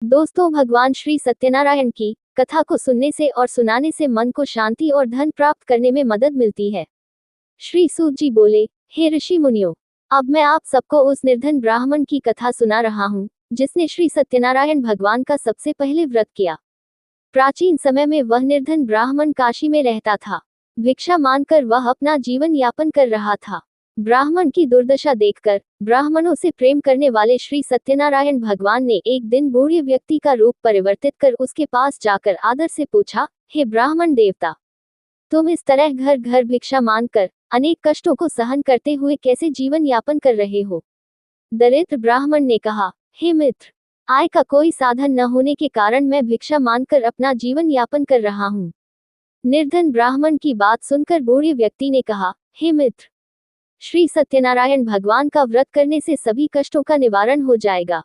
दोस्तों, भगवान श्री सत्यनारायण की कथा को सुनने से और सुनाने से मन को शांति और धन प्राप्त करने में मदद मिलती है। श्री सूत जी बोले, हे ऋषि मुनियों, अब मैं आप सबको उस निर्धन ब्राह्मण की कथा सुना रहा हूँ, जिसने श्री सत्यनारायण भगवान का सबसे पहले व्रत किया। प्राचीन समय में वह निर्धन ब्राह्मण काशी में रहता था। भिक्षा मांगकर वह अपना जीवन यापन कर रहा था। ब्राह्मण की दुर्दशा देखकर ब्राह्मणों से प्रेम करने वाले श्री सत्यनारायण भगवान ने एक दिन बूढ़े व्यक्ति का रूप परिवर्तित कर उसके पास जाकर आदर से पूछा, हे ब्राह्मण देवता, तुम इस तरह घर घर भिक्षा मांगकर अनेक कष्टों को सहन करते हुए कैसे जीवन यापन कर रहे हो? दरिद्र ब्राह्मण ने कहा, हे मित्र, आय का कोई साधन न होने के कारण मैं भिक्षा मांगकर अपना जीवन यापन कर रहा हूँ। निर्धन ब्राह्मण की बात सुनकर बूढ़े व्यक्ति ने कहा, हे मित्र, श्री सत्यनारायण भगवान का व्रत करने से सभी कष्टों का निवारण हो जाएगा।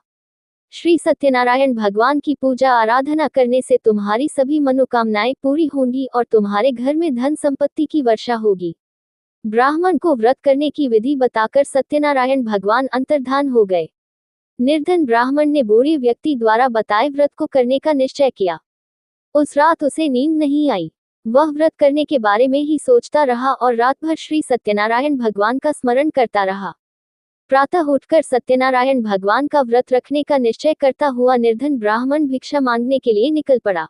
श्री सत्यनारायण भगवान की पूजा आराधना करने से तुम्हारी सभी मनोकामनाएं पूरी होंगी और तुम्हारे घर में धन संपत्ति की वर्षा होगी। ब्राह्मण को व्रत करने की विधि बताकर सत्यनारायण भगवान अंतर्धान हो गए। निर्धन ब्राह्मण ने बूढ़े व्यक्ति द्वारा बताए व्रत को करने का निश्चय किया। उस रात उसे नींद नहीं आई। वह व्रत करने के बारे में ही सोचता रहा और रात भर श्री सत्यनारायण भगवान का स्मरण करता रहा। प्रातः उठकर सत्यनारायण भगवान का व्रत रखने का निश्चय करता हुआ निर्धन ब्राह्मण भिक्षा मांगने के लिए निकल पड़ा।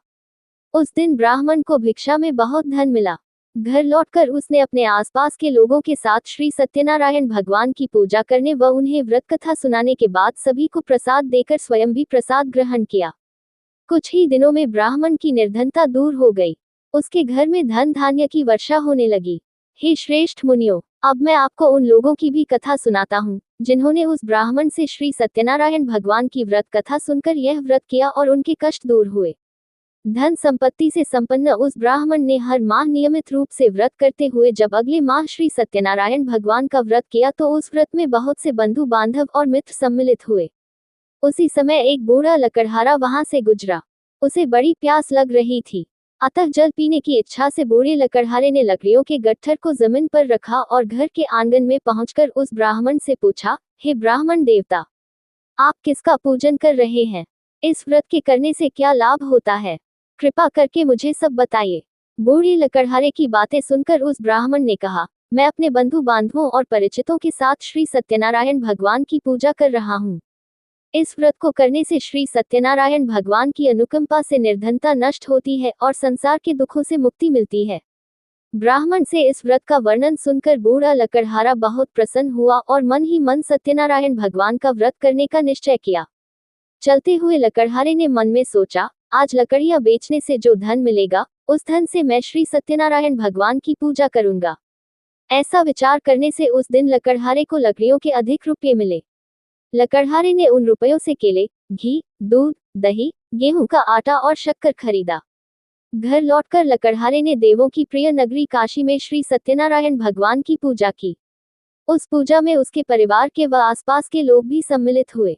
उस दिन ब्राह्मण को भिक्षा में बहुत धन मिला। घर लौटकर उसने अपने आसपास के लोगों के साथ श्री सत्यनारायण भगवान की पूजा करने व उन्हें व्रत कथा सुनाने के बाद सभी को प्रसाद देकर स्वयं भी प्रसाद ग्रहण किया। कुछ ही दिनों में ब्राह्मण की निर्धनता दूर हो गई। उसके घर में धन धान्य की वर्षा होने लगी। हे श्रेष्ठ मुनियों, अब मैं आपको उन लोगों की भी कथा सुनाता हूँ, जिन्होंने उस ब्राह्मण से श्री सत्यनारायण भगवान की व्रत कथा सुनकर यह व्रत किया और उनके कष्ट दूर हुए। धन संपत्ति से संपन्न उस ब्राह्मण ने हर माह नियमित रूप से व्रत करते हुए जब अगले माह श्री सत्यनारायण भगवान का व्रत किया तो उस व्रत में बहुत से बंधु बांधव और मित्र सम्मिलित हुए। उसी समय एक बूढ़ा लकड़हारा वहां से गुजरा। उसे बड़ी प्यास लग रही थी, अतः जल पीने की इच्छा से बूढ़े लकड़हारे ने लकड़ियों के गट्ठर को जमीन पर रखा और घर के आंगन में पहुंचकर उस ब्राह्मण से पूछा, हे ब्राह्मण देवता, आप किसका पूजन कर रहे हैं? इस व्रत के करने से क्या लाभ होता है? कृपा करके मुझे सब बताइए। बूढ़े लकड़हारे की बातें सुनकर उस ब्राह्मण ने कहा, मैं अपने बंधु बांधवों और परिचितों के साथ श्री सत्यनारायण भगवान की पूजा कर रहा हूँ। इस व्रत को करने से श्री सत्यनारायण भगवान की अनुकंपा से निर्धनता नष्ट होती है और संसार के दुखों से मुक्ति मिलती है। ब्राह्मण से इस व्रत का वर्णन सुनकर बूढ़ा लकड़हारा बहुत प्रसन्न हुआ और मन ही मन सत्यनारायण भगवान का व्रत करने का निश्चय किया। चलते हुए लकड़हारे ने मन में सोचा, आज लकड़ियां बेचने से जो धन मिलेगा, उस धन से मैं श्री सत्यनारायण भगवान की पूजा करूंगा। ऐसा विचार करने से उस दिन लकड़हारे को लकड़ियों के अधिक रुपये मिले। लकड़हारे ने उन रुपयों से केले, घी, दूध, दही, गेहूं का आटा और शक्कर खरीदा। घर लौटकर लकड़हारे ने देवों की प्रिय नगरी काशी में श्री सत्यनारायण भगवान की पूजा की। उस पूजा में उसके परिवार के व आसपास के लोग भी सम्मिलित हुए।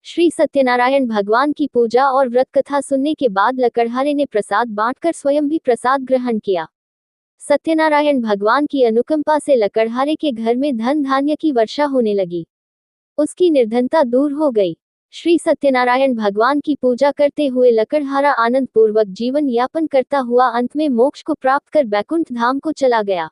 श्री सत्यनारायण भगवान की पूजा और व्रत कथा सुनने के बाद लकड़हारे ने प्रसाद बांटकर स्वयं भी प्रसाद ग्रहण किया। सत्यनारायण भगवान की अनुकंपा से लकड़हारे के घर में धन धान्य की वर्षा होने लगी। उसकी निर्धनता दूर हो गई। श्री सत्यनारायण भगवान की पूजा करते हुए लकड़हारा आनंद पूर्वक जीवन यापन करता हुआ अंत में मोक्ष को प्राप्त कर बैकुंठ धाम को चला गया।